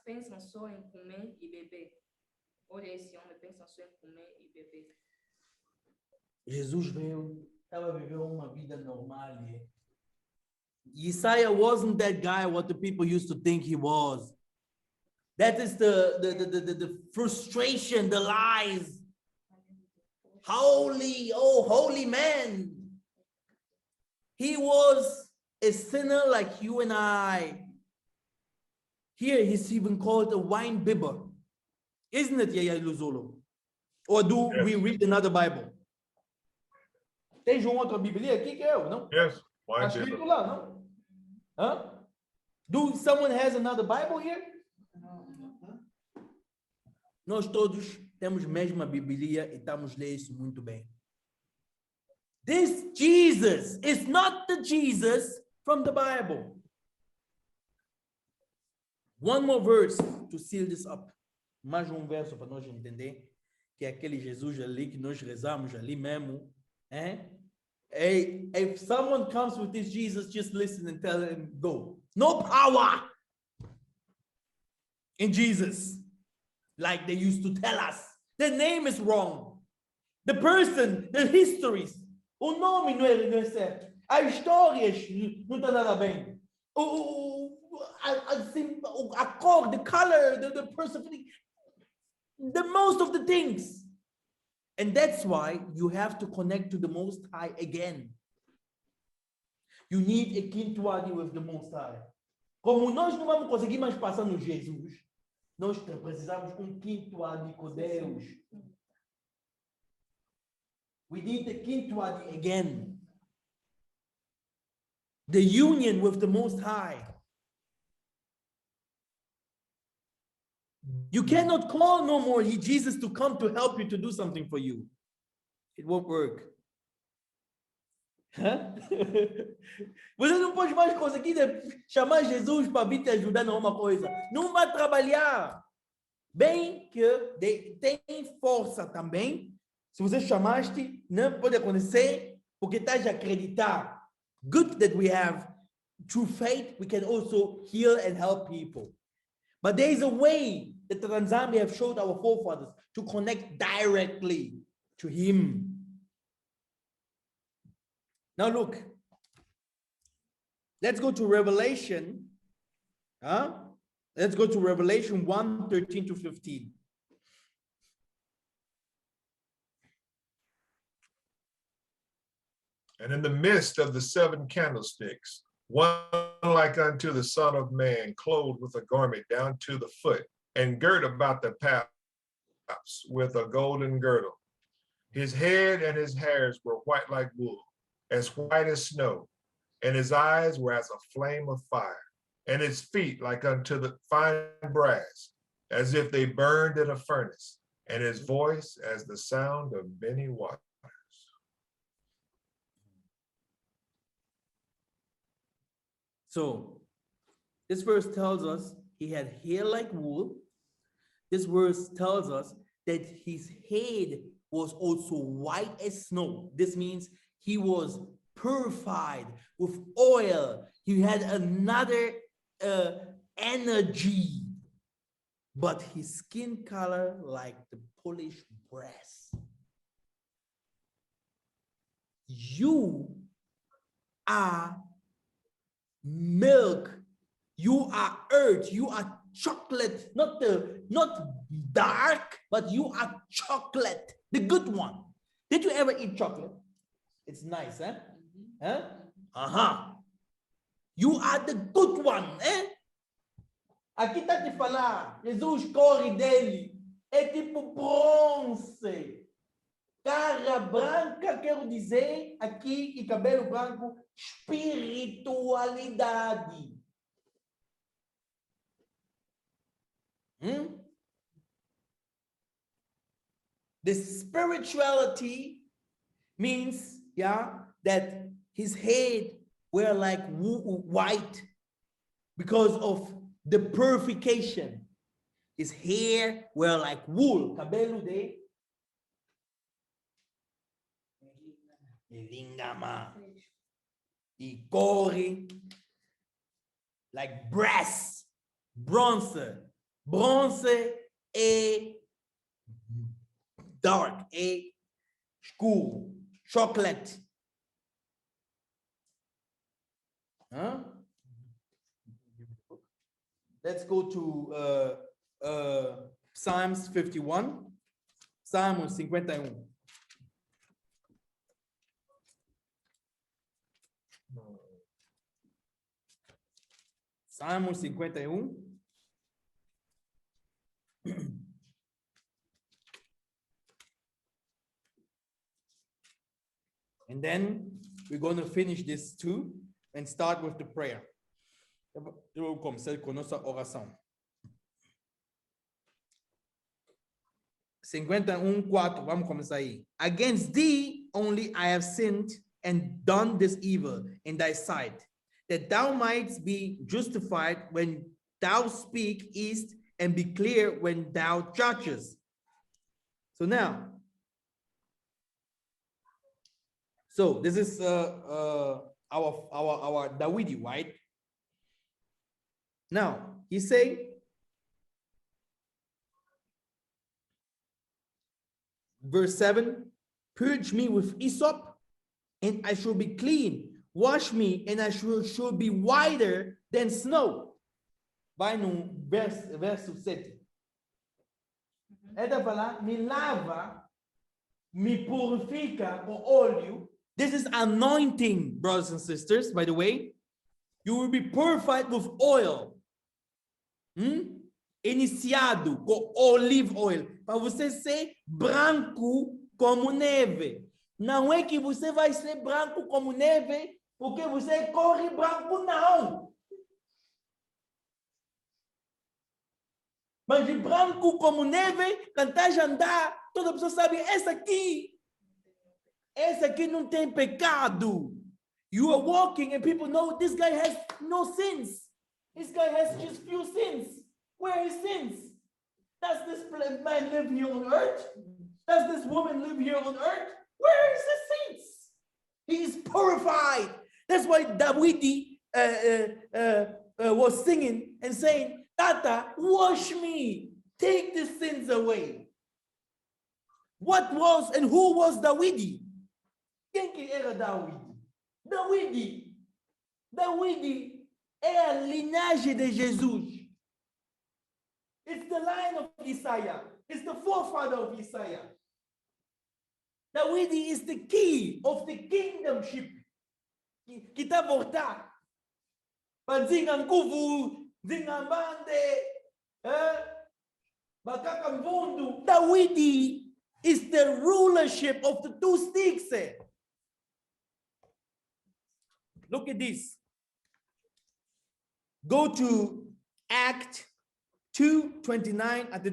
pensam só em comer e beber. Olha esse homem, pensam só em comer e beber. Jesus veio, estava vivendo uma vida normal. Yissa'Yah wasn't that guy what the people used to think he was. That is the frustration, the lies. Holy man. He was a sinner like you and I. Here he's even called a wine bibber. Isn't it, Yaya Luzolo? Or do we read another Bible? Tem uma outra Bíblia aqui que eu, não? Yes, wine Está escrito bibber. lá, não? Huh? Do someone has another Bible here? Nós todos temos a mesma Bíblia e estamos lendo isso muito bem. This Jesus is not the Jesus from the Bible. One more verse to seal this up. Mais verso para nós entender que é aquele Jesus ali que nós rezamos ali mesmo. If someone comes with this Jesus, just listen and tell him, go. No power in Jesus, like they used to tell us. The name is wrong. The person, the histories, o nome não é certo. As histórias não estão nada bem. A cor, the color, the person, the most of the things. And that's why you have to connect to the Most High again. You need a Kintuadi with the Most High. Como nós não vamos conseguir mais passar no Jesus, nós precisamos Kintuadi com Deus. We need the Kintuadi again. The union with the Most High. You cannot call no more Jesus to come to help you to do something for you. It won't work. Você não pode mais conseguir chamar Jesus para vir te ajudar em alguma coisa. Não vai trabalhar. Bem que tem força também. Se você chamaste, não pode acontecer porque estás a acreditar. Good that we have, through faith, we can also heal and help people. But there is a way that the Yah Nzambe have showed our forefathers to connect directly to Him. Now look, let's go to Revelation. Let's go to Revelation 1:13 to 15. And in the midst of the 7 candlesticks, one like unto the Son of Man, clothed with a garment down to the foot, and girt about the paps with a golden girdle. His head and his hairs were white like wool, as white as snow, and his eyes were as a flame of fire, and his feet like unto the fine brass, as if they burned in a furnace, and his voice as the sound of many waters. So this verse tells us he had hair like wool. This verse tells us that his head was also white as snow. This means he was purified with oil. He had another energy, but his skin color like the polished brass. You are milk, you are earth, you are chocolate, not dark, but you are chocolate, the good one. Did you ever eat chocolate? It's nice, huh? Huh? Uh-huh. You are the good one, eh? Aqui tá te falar, Jesus corre dele, é tipo bronze. Cara branca, quero dizer, aqui, e cabelo branco, espiritualidade. The spirituality means, yeah, that his head were like white because of the purification. His hair were like wool, cabelo de lingama, e corre like brass, bronze. Bronze é dark, é escuro, chocolate. Huh? Let's go to Psalms 51. Salmo 51. Salmo 51. And then we're going to finish this too and start with the prayer. Eu vou começar com nossa oração. 51:4, vamos começar aí. Against thee only I have sinned and done this evil in thy sight, that thou mightst be justified when thou speakest and be clear when thou judgest. So now, so this is our Dawidi, right? Now, he say, verse 7, purge me with hyssop, and I shall be clean. Wash me, and I shall be whiter than snow. Vai no verso 7. Ele fala, me lava, me purifica com óleo. This is anointing, brothers and sisters, by the way. You will be purified with oil. Iniciado com olive oil. Para você ser branco como neve. Não é que você vai ser branco como neve porque você corre branco, não. Mas de branco como neve, cantar e andar, toda pessoa sabe, esse aqui não tem pecado. You are walking and people know this guy has no sins. This guy has just few sins. Where are his sins? Does this man live here on earth? Does this woman live here on earth? Where is his sins? He is purified. That's why Dawidi was singing and saying, Tata, wash me. Take the sins away. What was and who was Dawidi? Quem que era Dawidi? Dawidi é a linhagem de Jesus. It's the line of Yissa'Yah. It's the forefather of Yissa'Yah. Dawidi is the key of the kingdomship. Kita voltar. Banzinga nguvu, zinga mbande, bakaka mvundu. Dawidi is the rulership of the two sticks. Look at this. Go to Act 2:29 até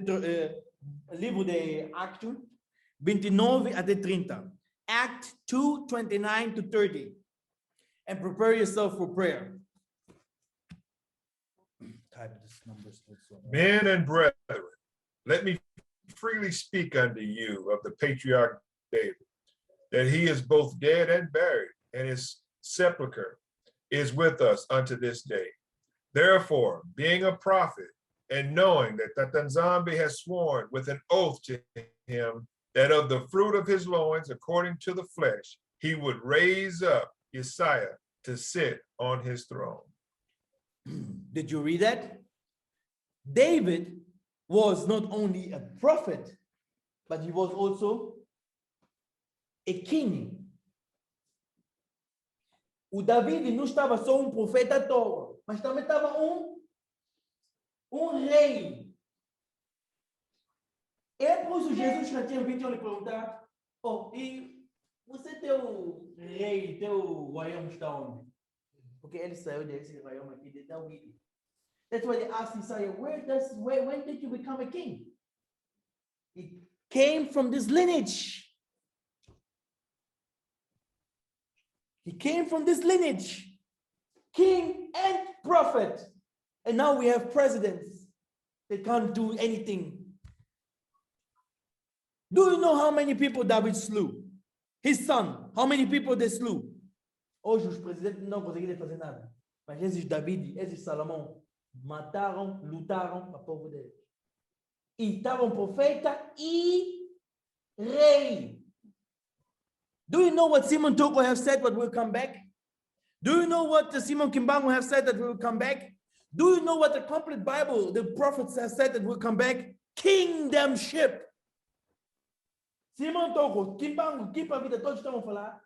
livro de Actos 29 até 30. Act 2:29 to 30. And prepare yourself for prayer. Type this numbers also. Men and brethren, let me freely speak unto you of the patriarch David, that he is both dead and buried, and his sepulchre is with us unto this day. Therefore, being a prophet, and knowing that Yah Nzambe has sworn with an oath to him that of the fruit of his loins, according to the flesh, he would raise up Yissa'Yah to sit on his throne. Did you read that? David was not only a prophet, but he was also a king. O David não estava só profeta à toa, mas também estava rei. É por isso Jesus já tinha vindo lhe perguntar: oh, e você teu rei, teu raião está onde? Porque ele saiu desse raião aqui de David. That's why they asked Yissa'Yah, when did you become a king? It came from this lineage. He came from this lineage, king and prophet. And now we have presidents that can't do anything. Do you know how many people David slew? His son, how many people they slew? Hoje os presidentes não conseguiram fazer nada. Mas esses David, esses Salomão, mataram, lutaram para o povo dele. E estavam profeta e rei. Do you know what Simon Toko have said that will come back? Do you know what Simon Kimbangu have said that will come back? Do you know what the complete Bible, the prophets have said that will come back? Kingdomship. Simon Toko, Kimbangu, Kipa Vida, todos estão a falar.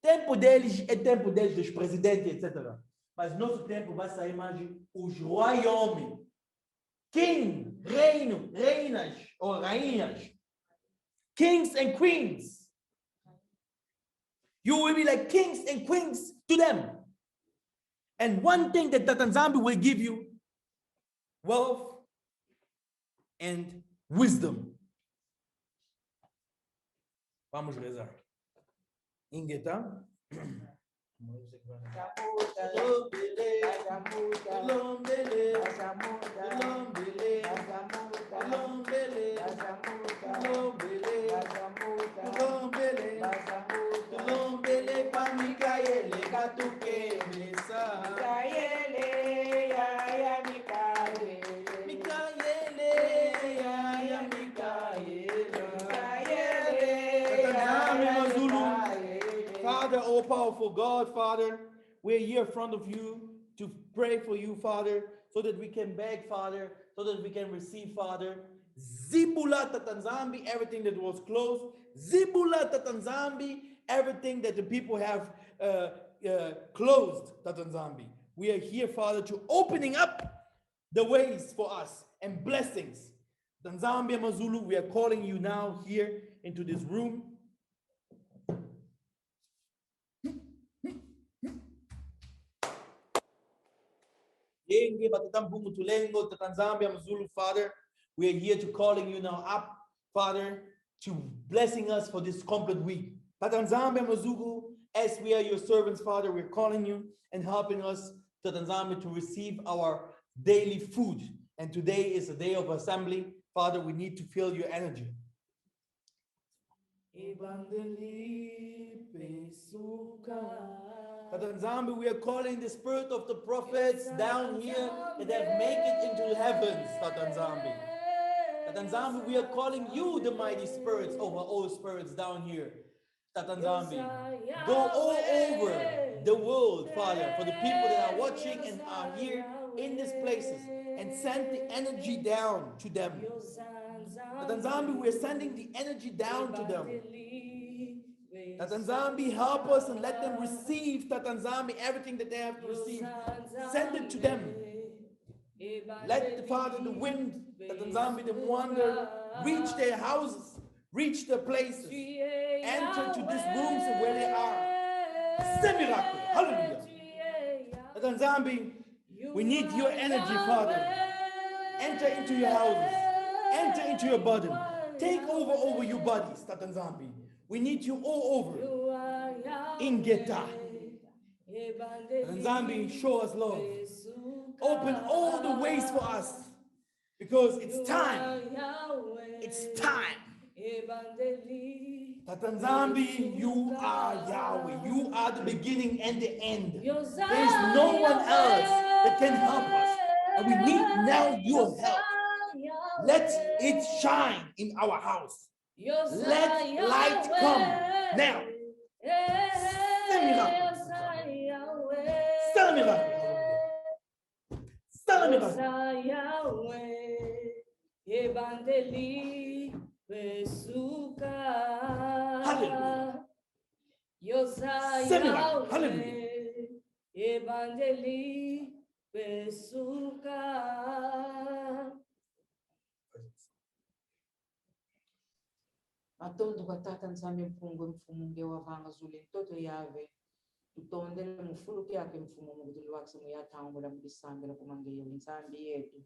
Tempo deles é tempo deles, dos presidentes, etc. Mas nosso tempo vai sair mais os royaumes. King, reino, reinas ou rainhas. Kings and queens. You will be like kings and queens to them. And one thing that Yah Nzambe will give you, wealth and wisdom. Vamos rezar. Ingeta. Father, oh powerful God, Father, we're here in front of you to pray for you, Father, so that we can beg, Father, so that we can receive, Father. Zibula Yah Nzambe, everything that was closed. Zibula Yah Nzambe, everything that the people have closed, Yah Nzambe. We are here, Father, to opening up the ways for us and blessings. Yah Nzambe Mazulu, we are calling you now here into this room. Father, we are here to calling you now up, Father, to blessing us for this complete week. Yah Nzambe Mazulu, as we are your servants, Father, we're calling you and helping us, Yah Nzambe, to receive our daily food. And today is a day of assembly. Father, we need to feel your energy. Yah Nzambe, we are calling the spirit of the prophets down here that have made it into heavens, Yah Nzambe. Yah Nzambe, we are calling you, the mighty spirits, over all spirits down here. Yah Nzambe, go all over the world, Father, for the people that are watching and are here in these places, and send the energy down to them. Yah Nzambe, we're sending the energy down to them. Tata Nzambe, help us and let them receive, Tata Nzambe, everything that they have to receive. Send it to them. Let the Father, the wind, Tata Nzambe, the wonder, reach their houses, reach their places, enter to these rooms and where they are. Send miracle. Hallelujah. Tata Nzambe, we need your energy, Father. Enter into your houses. Enter into your body. Take over your bodies, Tata Nzambe. We need you all over. In Geta. Tata Nzambe, show us love. Open all the ways for us. Because it's time. It's time. Tata Nzambe, you are Yahweh. You are the beginning and the end. There is no one else that can help us. And we need now your help. Let it shine in our house. Let light come now. Send miracle. Send miracle. Send miracle. Hallelujah. Send miracle. Hallelujah. Matondo kwa Tata Nzambe mfungo mfumu ngewa vanga zule mtoto yave tutondele mufuluki yake mfumu mugudulu wakse muyatangola mubisambela kumangeye Nzambe yetu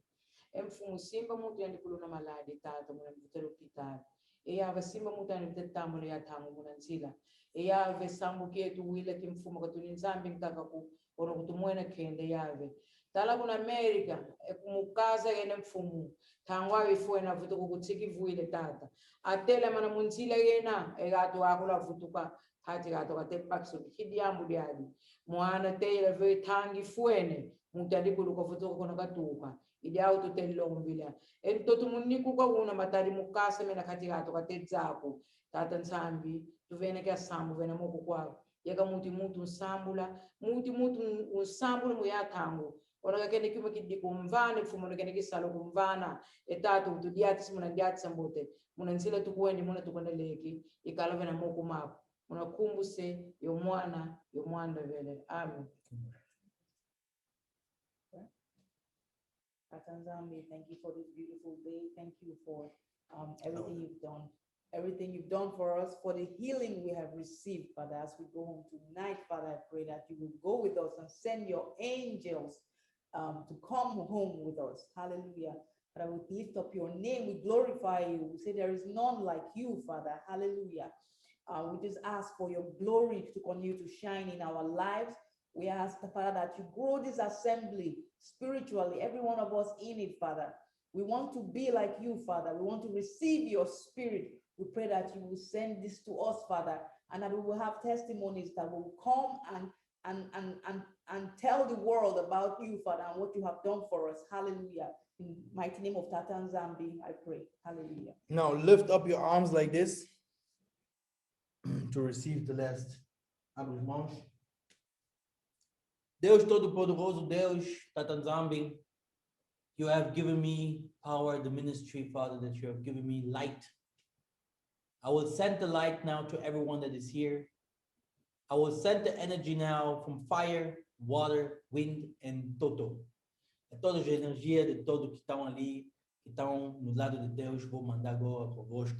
emfumu simba mutu yandikuluna maladi tata muna mvutelo pitali eyave simba mutu yanditambola yatango muna nzila eyave sambuki yetu wile kimfumu katuni Nzambe nkaka ku ono kutumwena kende yave tala kuna America ekumukaza yene mfumu tangwa ifue na vuto kukutsiki vuile tata atele mana munzila yena egatu akula vutuka hati gato kate pakso kidiambu diadi mwana tele ve tangi fuene mutadi kuluka vutuka kono katuka idi auto telombila entoto muniku kwa una matari mukasa mena kati gato kate zako Tata Nzambe tuvene kya sambu vena moko kwa yaka muti nsambula muti nsambula muyatango ona kene kuma kidiko mvane fumo kene kisalo kumvana etatu tudiati simuna diati sambote muna nzila tukuende muna tukondeleki ikala vena moko mako muna kumbuse yo mwanda vele amen. Tata Nzambe, thank you for this beautiful day. Thank you for everything you've done. Everything you've done for us, for the healing we have received, Father. As we go home tonight, Father, I pray that you will go with us and send your angels to come home with us. Hallelujah. Father, we lift up your name. We glorify you. We say there is none like you, Father. Hallelujah. We just ask for your glory to continue to shine in our lives. We ask, Father, that you grow this assembly spiritually, every one of us in it, Father. We want to be like you, Father. We want to receive your spirit. We pray that you will send this to us, Father, and that we will have testimonies that will come and tell the world about you, Father, and what you have done for us. Hallelujah. In the mighty name of Tata Nzambe, I pray. Hallelujah. Now lift up your arms like this to receive the last. Abre as mãos. Deus Todo-Poderoso, Deus, Tata Nzambe, you have given me power, the ministry, Father, that you have given me light. I will send the light now to everyone that is here. I will send the energy now from fire, water, wind, and Toto. Todas as energias de todos que estão ali, que estão no lado de Deus, vou mandar agora convosco.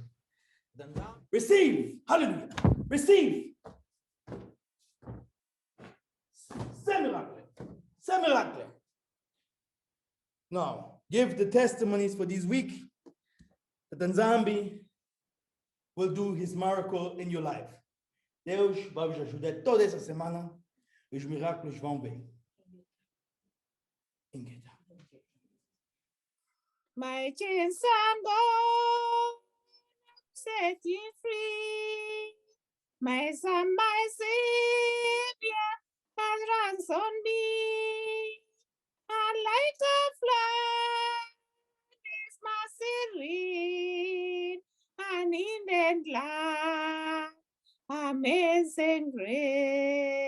Receive! Hallelujah! Receive! Similarly. Now, give the testimonies for this week that Nzambe will do his miracle in your life. Deus vai vos ajudar toda essa semana. Os miraculos vão vir. My chains are gone, setting free. My son, my Savior, has ransomed me. And like a flood, His mercy read, and in the land, amazing grace.